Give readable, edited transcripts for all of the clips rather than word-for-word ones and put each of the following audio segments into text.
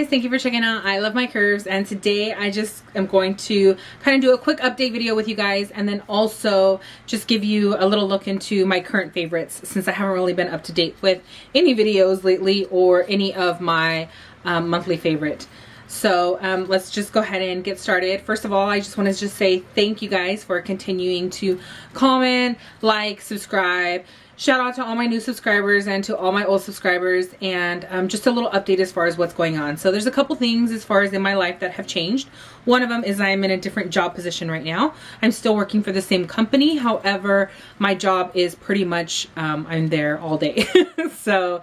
thank you for checking out I Love My Curves, and today I just am going to kind of do a quick update video with you guys and then also just give you a little look into my current favorites, since I haven't really been up to date with any videos lately or any of my monthly favorite. So let's just go ahead and get started. First of all, I just want to just say thank you guys for continuing to comment, like, subscribe. Shout out to all my new subscribers and to all my old subscribers, and just a little update as far as what's going on. So there's a couple things as far as in my life that have changed. One of them is I'm in a different job position right now. I'm still working for the same company. However, my job is pretty much, I'm there all day. So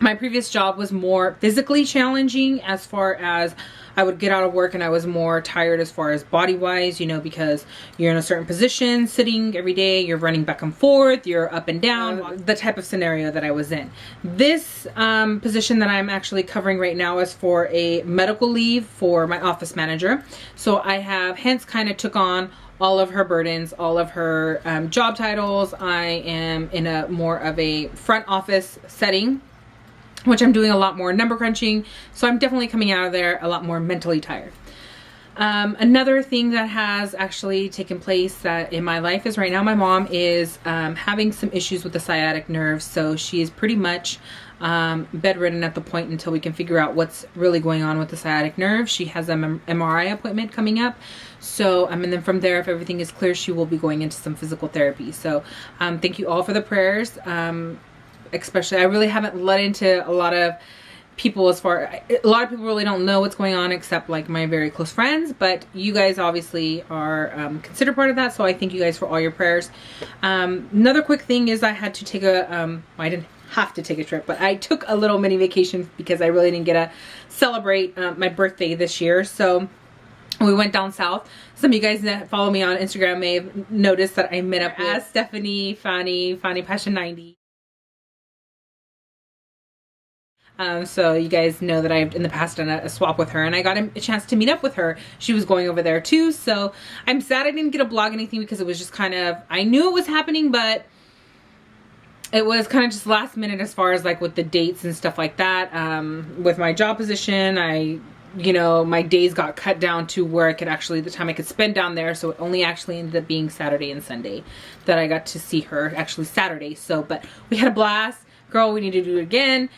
my previous job was more physically challenging, as far as I would get out of work and I was more tired as far as body wise, you know, because you're in a certain position sitting every day, you're running back and forth, you're up and down, the type of scenario that I was in. This position that I'm actually covering right now is for a medical leave for my office manager. So I have hence kind of took on all of her burdens, all of her job titles. I am in a more of a front office setting, which I'm doing a lot more number crunching. So I'm definitely coming out of there a lot more mentally tired. Another thing that has actually taken place that in my life is right now my mom is having some issues with the sciatic nerve. So she is pretty much bedridden at the point until we can figure out what's really going on with the sciatic nerve. She has an MRI appointment coming up. So and then from there, if everything is clear, she will be going into some physical therapy. So thank you all for the prayers. Especially, I really haven't let into a lot of people a lot of people really don't know what's going on except like my very close friends, but you guys obviously are considered part of that, so I thank you guys for all your prayers. Another quick thing is I had to take a I didn't have to take a trip, but I took a little mini vacation because I really didn't get to celebrate my birthday this year. So we went down south. Some of you guys that follow me on Instagram may have noticed that I met up with Stephanie, Fanny Passion 90. So you guys know that I've in the past done a swap with her, and I got a chance to meet up with her. She was going over there too, so I'm sad I didn't get a blog anything because it was just kind of, I knew it was happening, but it was kind of just last minute as far as like with the dates and stuff like that. With my job position, you know, my days got cut down to where I could actually, the time I could spend down there, so it only actually ended up being Saturday and Sunday that I got to see her, actually Saturday. So, but we had a blast. Girl, we need to do it again.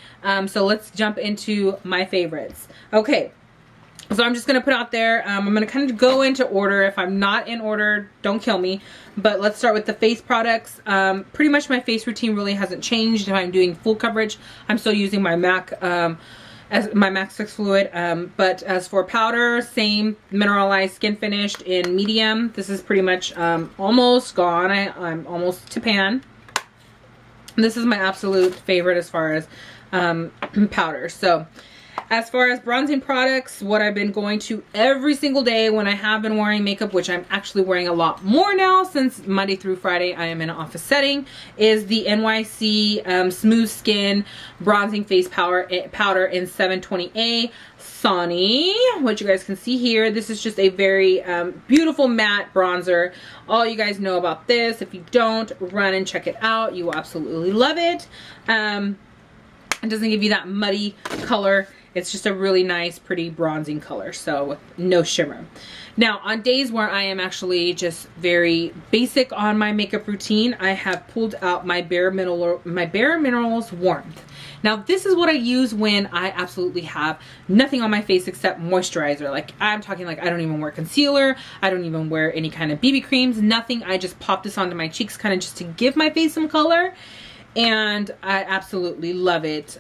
So let's jump into my favorites. Okay, so I'm just gonna put out there, I'm gonna kind of go into order. If I'm not in order, don't kill me. But let's start with the face products. Pretty much my face routine really hasn't changed. If I'm doing full coverage, I'm still using my MAC as my Max Fix fluid. But as for powder, same mineralized skin finished in medium. This is pretty much almost gone. I'm almost to pan. This is my absolute favorite as far as powder. So as far as bronzing products, what I've been going to every single day when I have been wearing makeup, which I'm actually wearing a lot more now since Monday through Friday I am in an office setting, is the NYC Smooth Skin Bronzing Face Powder in 720A Sonny, which you guys can see here. This is just a very beautiful matte bronzer. All you guys know about this. If you don't, run and check it out. You will absolutely love it. It doesn't give you that muddy color. It's just a really nice, pretty bronzing color, so with no shimmer. Now, on days where I am actually just very basic on my makeup routine, I have pulled out my Bare Minerals Warmth. Now, this is what I use when I absolutely have nothing on my face except moisturizer. Like, I'm talking like I don't even wear concealer. I don't even wear any kind of BB creams, nothing. I just pop this onto my cheeks kind of just to give my face some color. And I absolutely love it.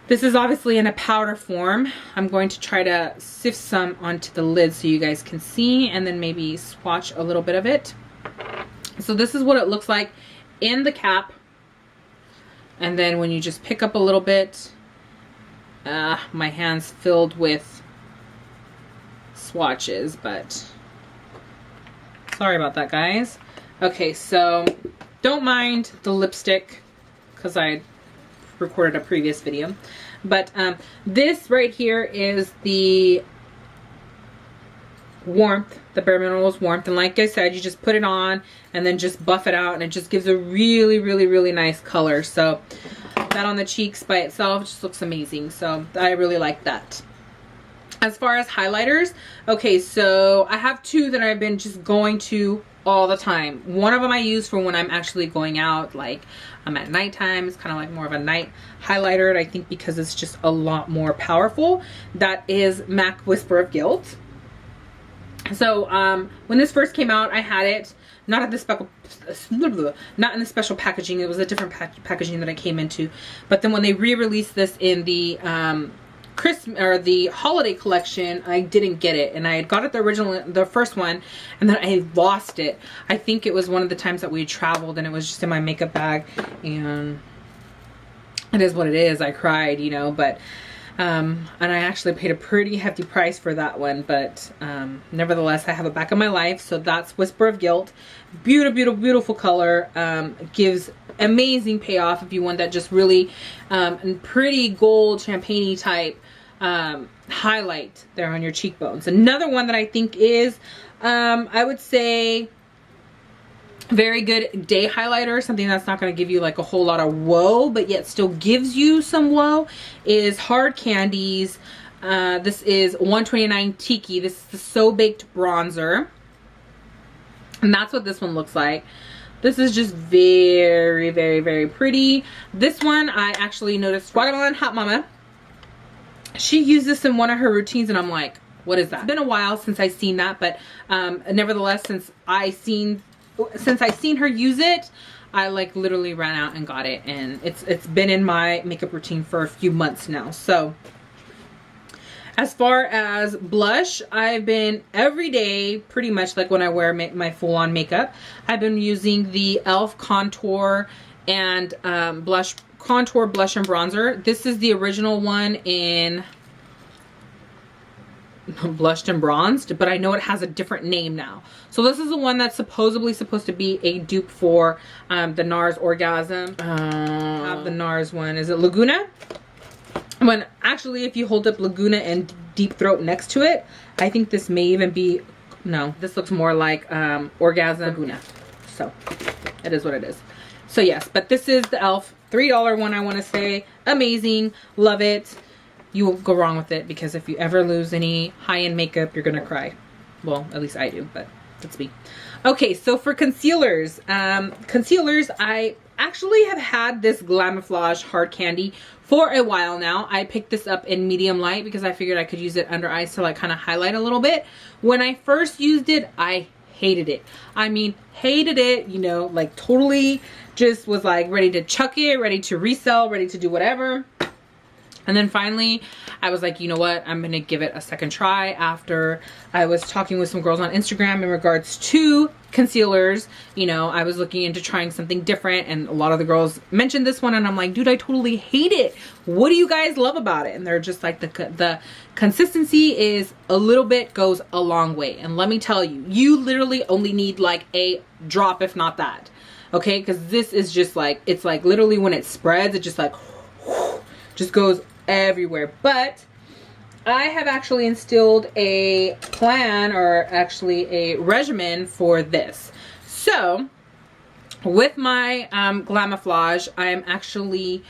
This is obviously in a powder form. I'm going to try to sift some onto the lid so you guys can see, and then maybe swatch a little bit of it. So this is what it looks like in the cap. And then when you just pick up a little bit, my hand's filled with swatches, but sorry about that, guys. Okay, so don't mind the lipstick because I recorded a previous video, but this right here is the warmth, the Bare Minerals Warmth, and like I said, you just put it on and then just buff it out, and it just gives a really, really, really nice color. So That on the cheeks by itself just looks amazing. So I really like that. As far as highlighters, okay, so I have two that I've been just going to all the time. One of them I use for when I'm actually going out, like I'm at nighttime. It's kind of like more of a night highlighter, I think, because it's just a lot more powerful. That is MAC Whisper of Guilt. So when this first came out, I had it not at the not in the special packaging. It was a different packaging that I came into. But then when they re-released this in the Christmas or the holiday collection, I didn't get it, and I had got it the first one, and then I lost it. I think it was one of the times that we traveled, and it was just in my makeup bag, and it is what it is. I cried, you know, but and I actually paid a pretty hefty price for that one, but nevertheless, I have it back in my life. So that's Whisper of Guilt. Beautiful, beautiful, beautiful color. Gives amazing payoff if you want that just really pretty gold champagne-y type highlight there on your cheekbones. Another one that I think is, I would say, very good day highlighter, something that's not going to give you like a whole lot of whoa, but yet still gives you some whoa, is Hard Candy's. This is 129 Tiki. This is the So Baked bronzer, and that's what this one looks like. This is just very, very, very pretty. This one I actually noticed Watermelon Hot Mama. She used this in one of her routines, and I'm like, what is that? It's been a while since I've seen that, but nevertheless, since I seen her use it, I like literally ran out and got it, and it's been in my makeup routine for a few months now. So as far as blush, I've been every day pretty much, like when I wear my full-on makeup, I've been using the e.l.f. contour and contour blush and bronzer. This is the original one in blushed and bronzed, but I know it has a different name now. So this is the one that's supposedly supposed to be a dupe for the NARS Orgasm. I have the NARS one. Is it Laguna? When actually, if you hold up Laguna and Deep Throat next to it, I think this may even be, no, this looks more like Orgasm Laguna. So it is what it is. So yes, but this is the e.l.f. $3 one, I want to say. Amazing. Love it. You won't go wrong with it, because if you ever lose any high-end makeup, you're gonna cry. Well, at least I do, but that's me. Okay, so for concealers, I actually have had this Glamouflage Hard Candy for a while now. I picked this up in medium light because I figured I could use it under eyes to like kind of highlight a little bit. When I first used it, I hated it. I mean, hated it, you know, like totally just was like ready to chuck it, ready to resell, ready to do whatever. And then finally, I was like, you know what? I'm going to give it a second try after I was talking with some girls on Instagram in regards to concealers. You know, I was looking into trying something different, and a lot of the girls mentioned this one, and I'm like, dude, I totally hate it. What do you guys love about it? And they're just like, the consistency is a little bit, goes a long way. And let me tell you, you literally only need like a drop, if not that. Okay? Because this is just like, it's like literally when it spreads, it just like, just goes everywhere. But I have actually instilled a plan, or actually a regimen for this. So with my Glamouflage, I'm actually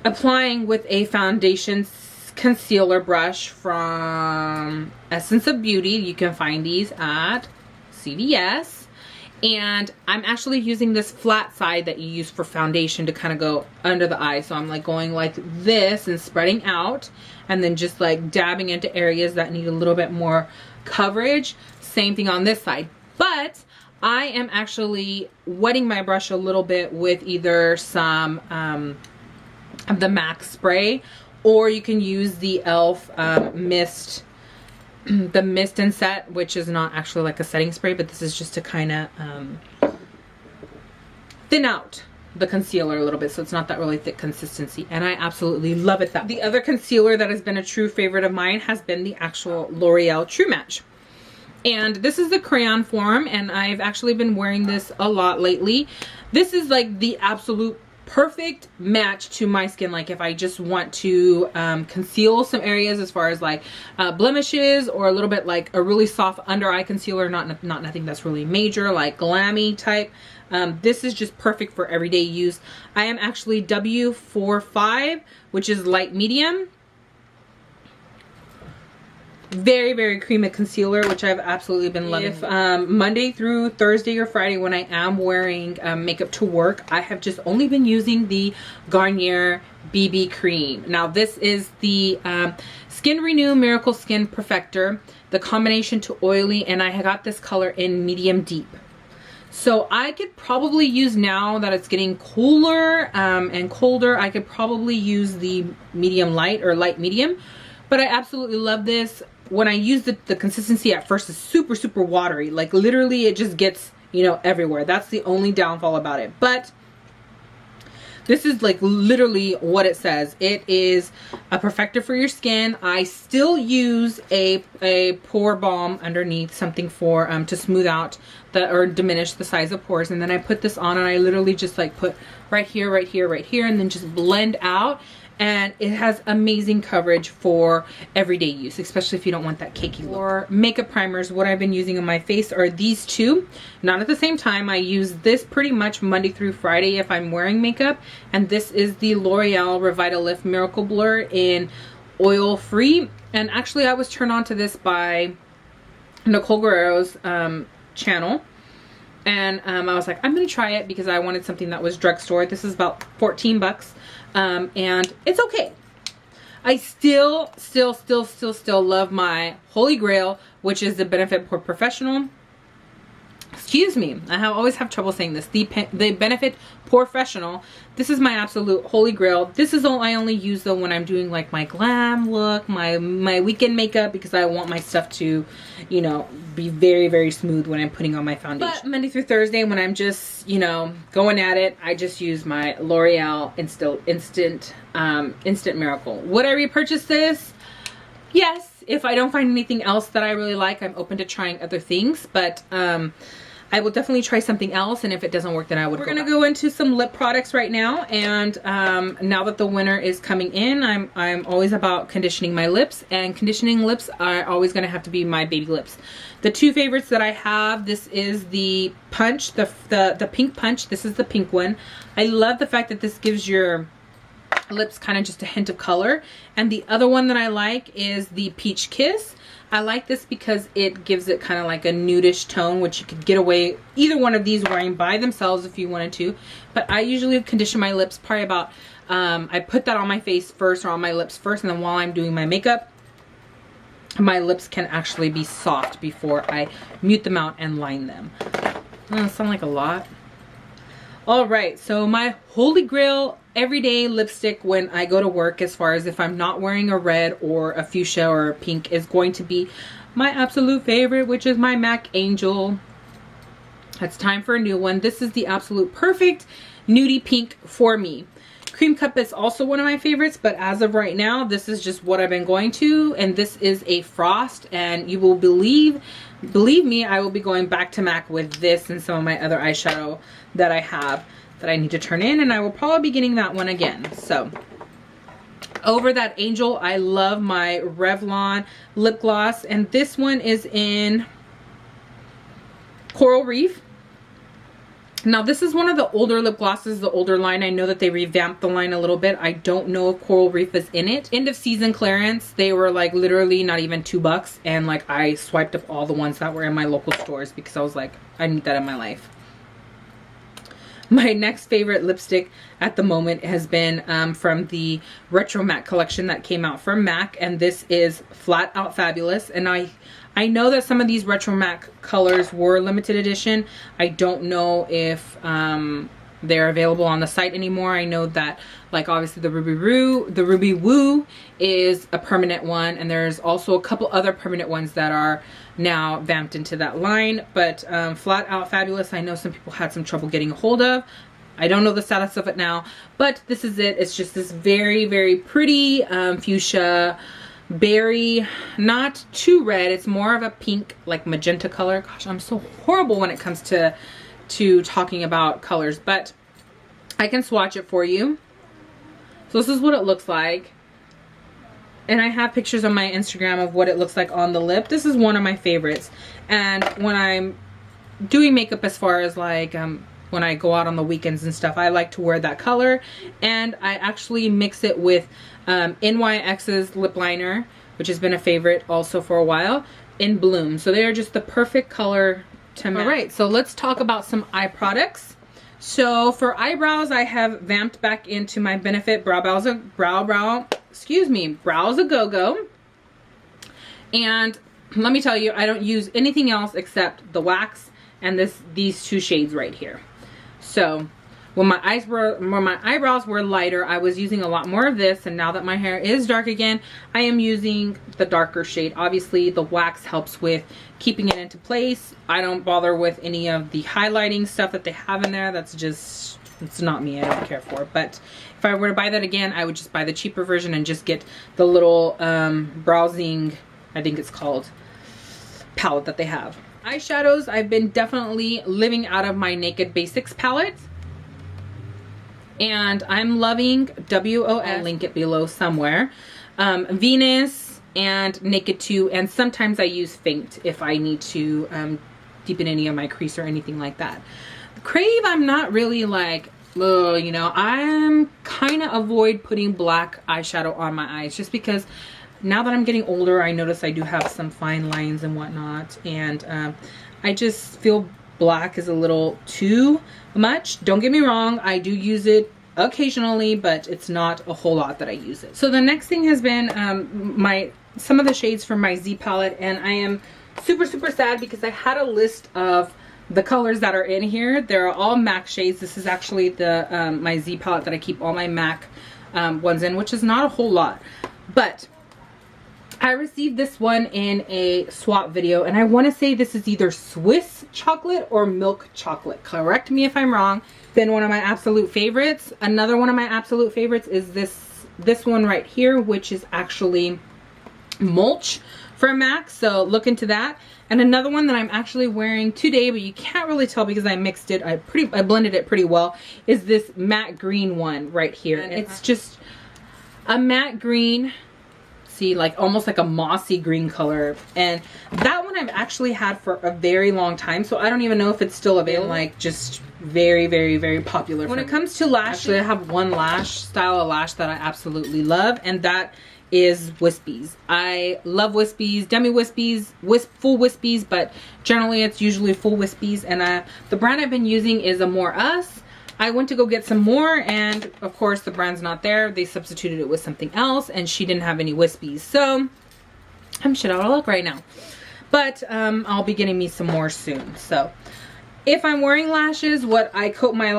applying with a foundation concealer brush from Essence of Beauty. You can find these at CVS. And I'm actually using this flat side that you use for foundation to kind of go under the eye. So I'm like going like this and spreading out, and then just like dabbing into areas that need a little bit more coverage. Same thing on this side. But I am actually wetting my brush a little bit with either some of the MAC spray, or you can use the e.l.f. Mist. The Mist and Set, which is not actually like a setting spray, but this is just to kind of thin out the concealer a little bit, so it's not that really thick consistency, and I absolutely love it. The other concealer that has been a true favorite of mine has been the actual L'Oreal True Match, and this is the crayon form, and I've actually been wearing this a lot lately. This is like the absolute perfect match to my skin. Like if I just want to conceal some areas as far as like blemishes, or a little bit like a really soft under eye concealer, not nothing that's really major, like glammy type. This is just perfect for everyday use. I am actually W45, which is light medium. Very, very creamy concealer, which I've absolutely been loving. If Monday through Thursday or Friday when I am wearing makeup to work, I have just only been using the Garnier BB cream. Now this is the Skin Renew Miracle Skin Perfector, the combination to oily, and I got this color in medium deep. So I could probably use, now that it's getting cooler and colder, I could probably use the medium light or light medium, but I absolutely love this. When I use the consistency at first is super, super watery. Like literally it just gets, you know, everywhere. That's the only downfall about it. But this is like literally what it says. It is a perfector for your skin. I still use a pore balm underneath, something for to smooth out the, or diminish the size of pores. And then I put this on and I literally just like put right here, right here, right here, and then just blend out. And it has amazing coverage for everyday use, especially if you don't want that cakey look. For makeup primers, what I've been using on my face are these two. Not at the same time. I use this pretty much Monday through Friday if I'm wearing makeup. And this is the L'Oreal Revitalift Miracle Blur in oil free. And actually I was turned on to this by Nicole Guerrero's channel. And I was like, I'm gonna try it because I wanted something that was drugstore. This is about 14 bucks. And it's okay. I still love my holy grail, which is the Benefit Pore Professional. Excuse me, always have trouble saying this. The Benefit Professional. This is my absolute holy grail. This is all I only use though when I'm doing like my glam look, my weekend makeup, because I want my stuff to, you know, be very, very smooth when I'm putting on my foundation. But Monday through Thursday, when I'm just, you know, going at it, I just use my L'Oreal Instant Miracle. Would I repurchase this? Yes, if I don't find anything else that I really like, I'm open to trying other things, but I will definitely try something else, and if it doesn't work, then I would. We're gonna go into some lip products right now, and now that the winter is coming in, I'm always about conditioning my lips, and conditioning lips are always gonna have to be my baby lips. The two favorites that I have, this is the Punch, the Pink Punch. This is the pink one. I love the fact that this gives your lips kind of just a hint of color, and the other one that I like is the Peach Kiss. I like this because it gives it kind of like a nudish tone, which you could get away either one of these wearing by themselves if you wanted to. But I usually condition my lips probably about, I put that on my face first or on my lips first, and then while I'm doing my makeup, my lips can actually be soft before I mute them out and line them. Sound like a lot. All right, so my holy grail everyday lipstick when I go to work, as far as if I'm not wearing a red or a fuchsia or a pink, is going to be my absolute favorite, which is my MAC Angel. It's time for a new one. This is the absolute perfect nudie pink for me. Cream Cup is also one of my favorites, but as of right now, this is just what I've been going to, and this is a Frost, and you will believe me, I will be going back to MAC with this and some of my other eyeshadow that I have that I need to turn in, and I will probably be getting that one again. So over that Angel, I love my Revlon lip gloss, and this one is in Coral Reef. Now this is one of the older lip glosses, the older line. I know that they revamped the line a little bit. I don't know if Coral Reef is in it. End of season clearance, they were like literally not even $2, and like I swiped up all the ones that were in my local stores because I was like, I need that in my life. My next favorite lipstick at the moment has been from the Retro Matte collection that came out from MAC, and this is Flat Out Fabulous. And I know that some of these Retro Matte colors were limited edition. I don't know if they're available on the site anymore. I know that, like, obviously the Ruby Woo is a permanent one, and there's also a couple other permanent ones that are now vamped into that line. But Flat Out Fabulous, I know some people had some trouble getting a hold of. I don't know the status of it now, but this is it. It's just this very, very pretty fuchsia berry, not too red. It's more of a pink, like magenta color. Gosh, I'm so horrible when it comes to talking about colors, but I can swatch it for you. So this is what it looks like. And I have pictures on my Instagram of what it looks like on the lip. This is one of my favorites. And when I'm doing makeup, as far as like when I go out on the weekends and stuff, I like to wear that color. And I actually mix it with NYX's lip liner, which has been a favorite also for a while, in Bloom. So they are just the perfect color to match. All right, so let's talk about some eye products. So for eyebrows, I have vamped back into my Benefit Brows A Go-Go. And let me tell you, I don't use anything else except the wax and these two shades right here. So when my eyebrows were lighter, I was using a lot more of this, and now that my hair is dark again, I am using the darker shade. Obviously, the wax helps with keeping it into place. I don't bother with any of the highlighting stuff that they have in there. That's just, it's not me. I don't care for it. But if I were to buy that again, I would just buy the cheaper version and just get the little browsing, I think it's called, palette that they have. Eyeshadows, I've been definitely living out of my Naked Basics palette. And I'm loving WOS, I'll link it below somewhere, Venus and Naked 2, and sometimes I use Faint if I need to deepen any of my crease or anything like that. Crave, I'm not really like, you know, I'm kind of avoid putting black eyeshadow on my eyes just because now that I'm getting older, I notice I do have some fine lines and whatnot, and I just feel black is a little too much. Don't get me wrong, I do use it occasionally, but it's not a whole lot that I use it. So the next thing has been some of the shades from my Z palette, and I am super sad because I had a list of the colors that are in here. They're all MAC shades. This is actually the my Z palette that I keep all my MAC ones in, which is not a whole lot, but I received this one in a swap video, and I want to say this is either Swiss chocolate or milk chocolate. Correct me if I'm wrong. Then one of my absolute favorites. Another one of my absolute favorites is this one right here, which is actually Mulch for MAC. So look into that. And another one that I'm actually wearing today, but you can't really tell because I mixed it. I blended it pretty well. Is this matte green one right here, and it's just a matte green. See, like almost like a mossy green color, and that one I've actually had for a very long time, so I don't even know if it's still available. Like just very popular. When it comes to lashes, actually I have one style of lash that I absolutely love, and that is wispies. I love wispies, demi wispies, full wispies, but generally it's usually full wispies, and the brand I've been using is Amore Us. I went to go get some more, and of course the brand's not there. They substituted it with something else, and she didn't have any wispies. So I'm shit out of luck right now. But I'll be getting me some more soon. So if I'm wearing lashes, what I coat my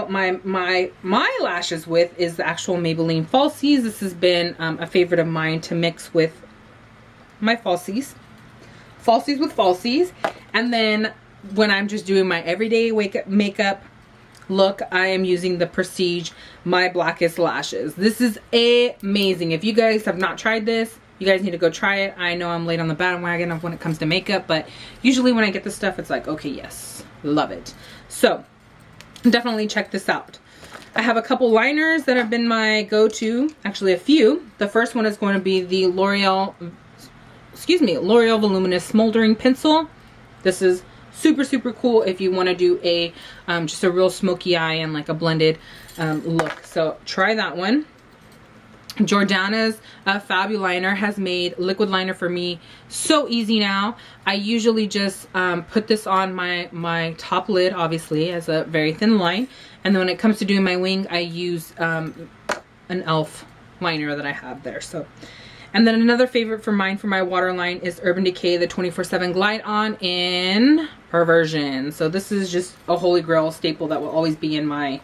lashes with is the actual Maybelline Falsies. This has been a favorite of mine to mix with my falsies. Falsies with falsies. And then when I'm just doing my everyday makeup look, I am using the Prestige My Blackest Lashes. This is amazing. If you guys have not tried this, you guys need to go try it. I know I'm late on the bandwagon of when it comes to makeup, but usually when I get this stuff, it's like, okay, yes, love it. So definitely check this out. I have a couple liners that have been my go-to, actually a few. The first one is going to be the L'Oreal Voluminous Smoldering Pencil. This is super cool if you want to do a just a real smoky eye and like a blended look. So try that one. Jordana's Fabuliner has made liquid liner for me so easy now. I usually just put this on my top lid, obviously, as a very thin line, and then when it comes to doing my wing, I use an e.l.f. liner that I have there. So, and then another favorite for mine for my waterline is Urban Decay, the 24/7 Glide On in Perversion. So this is just a holy grail staple that will always be in my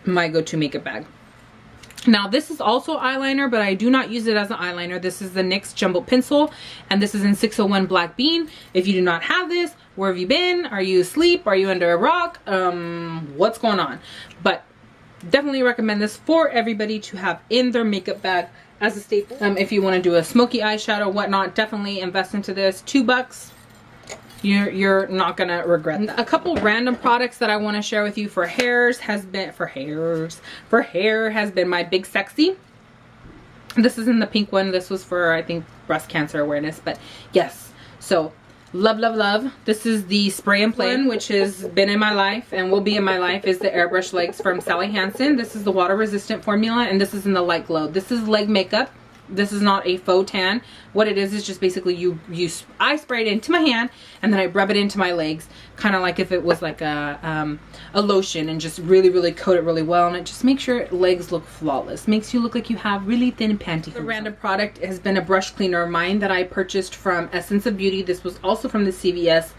go-to makeup bag. Now this is also eyeliner, but I do not use it as an eyeliner. This is the NYX Jumbo Pencil, and this is in 601 Black Bean. If you do not have this, where have you been? Are you asleep? Are you under a rock? What's going on? But definitely recommend this for everybody to have in their makeup bag as a staple. If you want to do a smoky eyeshadow, whatnot, definitely invest into this. $2. you're not gonna regret that. A couple random products that I want to share with you for hair has been my Big Sexy. This is in the pink one. This was for, I think, breast cancer awareness, but yes. So love, love, love. This is the spray and play one, which has been in my life and will be in my life, is the airbrush legs from Sally Hansen. This is the water resistant formula, and this is in the light glow. This is leg makeup. This is not a faux tan. What it is just basically I spray it into my hand and then I rub it into my legs, kind of like if it was like a lotion, and just really, really coat it really well, and it just makes your legs look flawless. Makes you look like you have really thin pantyhose. The random product has been a brush cleaner of mine that I purchased from Essence of Beauty. This was also from the CVS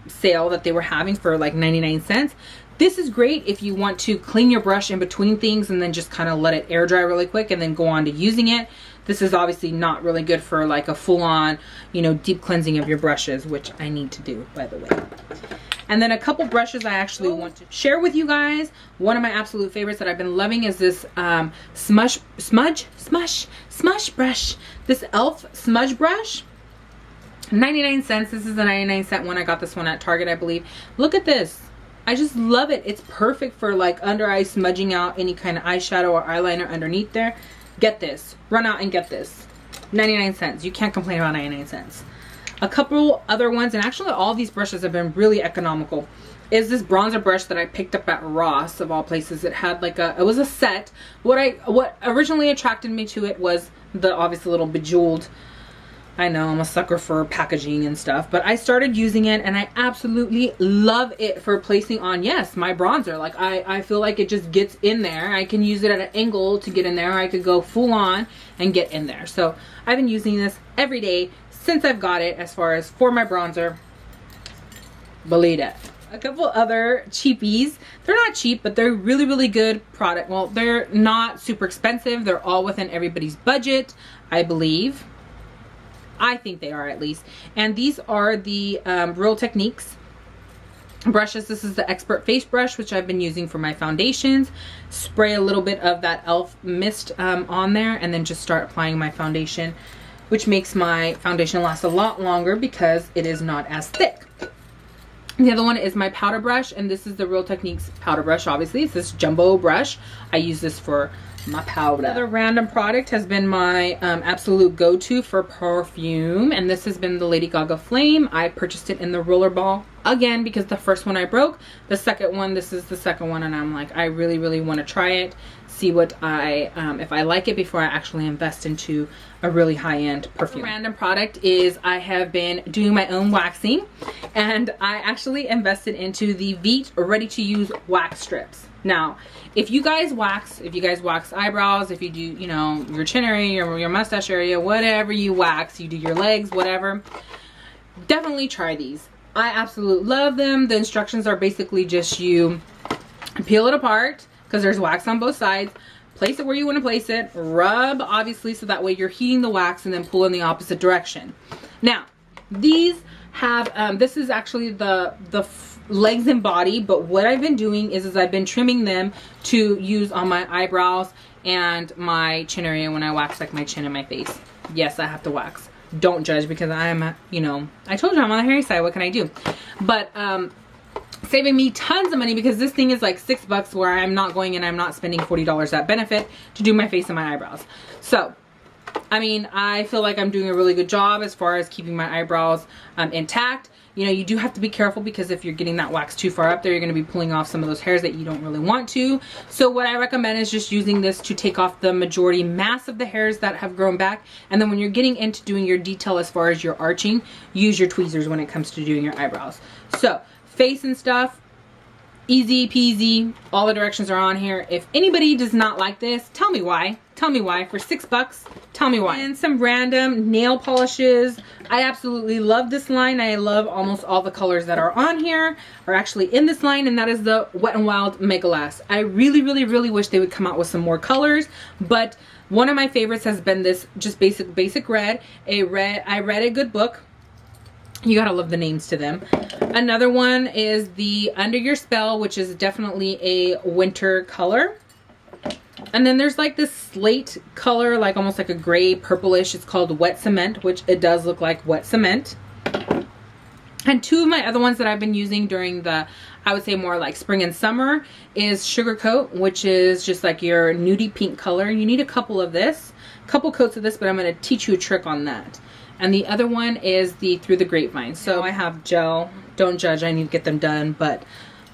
sale that they were having for like 99 cents. This is great if you want to clean your brush in between things and then just kind of let it air dry really quick and then go on to using it. This is obviously not really good for like a full-on, you know, deep cleansing of your brushes, which I need to do, by the way. And then a couple brushes I actually want to share with you guys. One of my absolute favorites that I've been loving is this smudge brush. This e.l.f. smudge brush. 99 cents. This is a 99-cent one. I got this one at Target, I believe. Look at this. I just love it. It's perfect for like under eye smudging out any kind of eyeshadow or eyeliner underneath there. Get this. Run out and get this. 99 cents. You can't complain about 99 cents. A couple other ones, and actually all these brushes have been really economical, is this bronzer brush that I picked up at Ross, of all places. It had like it was a set. What originally attracted me to it was the obviously little bejeweled, I know I'm a sucker for packaging and stuff, but I started using it and I absolutely love it for placing on, yes, my bronzer. Like I feel like it just gets in there. I can use it at an angle to get in there. I could go full on and get in there. So I've been using this every day since I've got it, as far as for my bronzer. Believe it. A couple other cheapies. They're not cheap, but they're really, really good product. Well, they're not super expensive. They're all within everybody's budget, I believe. I think they are, at least. And these are the Real Techniques brushes. This is the Expert Face Brush, which I've been using for my foundations. Spray a little bit of that e.l.f. mist on there, and then just start applying my foundation, which makes my foundation last a lot longer because it is not as thick. The other one is my powder brush, and this is the Real Techniques powder brush. Obviously, it's this jumbo brush. I use this for my powder. Another random product has been my absolute go-to for perfume, and this has been the Lady Gaga Flame. I purchased it in the rollerball again because the first one I broke. The second one, this is the second one, and I'm like, I really, really want to try it, see what if I like it before I actually invest into a really high-end perfume. Random product is I have been doing my own waxing, and I actually invested into the Veet ready-to-use wax strips. Now, if you guys wax eyebrows, if you do, you know, your chin area, your mustache area, whatever you wax, you do your legs, whatever, definitely try these. I absolutely love them. The instructions are basically just you peel it apart, because there's wax on both sides, place it where you want to place it, rub, obviously, so that way you're heating the wax, and then pull in the opposite direction. Now, these have, this is actually the legs and body, but what I've been doing is I've been trimming them to use on my eyebrows and my chin area when I wax like my chin and my face. Yes, I have to wax. Don't judge, because I am, you know, I told you I'm on the hairy side. What can I do? But saving me tons of money, because this thing is like $6, where I'm not going and I'm not spending $40 at Benefit to do my face and my eyebrows. So I mean, I feel like I'm doing a really good job as far as keeping my eyebrows intact. You know, you do have to be careful, because if you're getting that wax too far up there, you're going to be pulling off some of those hairs that you don't really want to. So what I recommend is just using this to take off the majority mass of the hairs that have grown back. And then when you're getting into doing your detail as far as your arching, use your tweezers when it comes to doing your eyebrows. So face and stuff, easy peasy. All the directions are on here. If anybody does not like this, tell me why. Tell me why. For $6, tell me why. And some random nail polishes. I absolutely love this line. I love almost all the colors that are on here are actually in this line, and that is the Wet n Wild Mega Last. I really, really, really wish they would come out with some more colors, but one of my favorites has been this just basic red. I read a good book. You gotta love the names to them. Another one is the Under Your Spell, which is definitely a winter color. And then there's like this slate color, like almost like a gray purplish. It's called Wet Cement, which it does look like wet cement. And two of my other ones that I've been using during the, I would say more like spring and summer, is Sugar Coat, which is just like your nudie pink color. You need a couple of this, couple coats of this, but I'm going to teach you a trick on that. And the other one is the Through the Grapevine. So I have gel. Don't judge, I need to get them done, but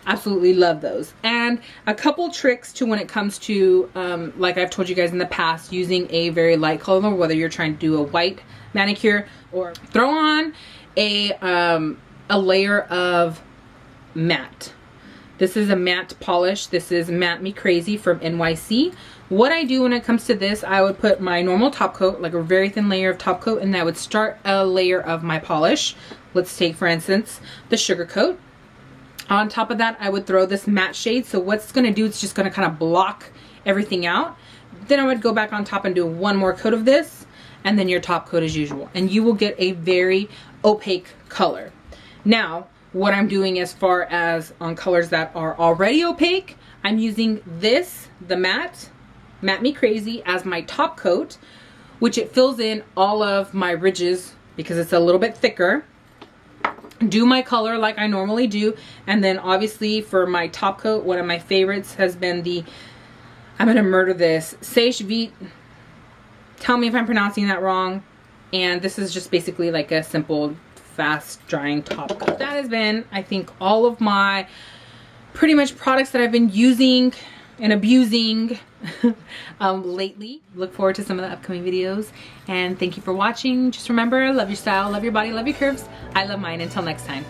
absolutely love those. And a couple tricks to when it comes to, like I've told you guys in the past, using a very light color, whether you're trying to do a white manicure or throw on a layer of matte. This is a matte polish. This is Matte Me Crazy from NYC. What I do when it comes to this, I would put my normal top coat, like a very thin layer of top coat, and I would start a layer of my polish. Let's take, for instance, the Sugar Coat. On top of that, I would throw this matte shade. So what's going to do, it's just going to kind of block everything out. Then I would go back on top and do one more coat of this, and then your top coat as usual. And you will get a very opaque color. Now, what I'm doing as far as on colors that are already opaque, I'm using this, the Matte Me Crazy, as my top coat, which it fills in all of my ridges because it's a little bit thicker. Do my color like I normally do, and then obviously for my top coat, one of my favorites has been the, I'm gonna murder this, Sèche Vite. Tell me if I'm pronouncing that wrong. And this is just basically like a simple fast drying top coat. That has been, I think, all of my pretty much products that I've been using and abusing lately. Look forward to some of the upcoming videos, and thank you for watching. Just remember, love your style, love your body, love your curves. I love mine. Until next time.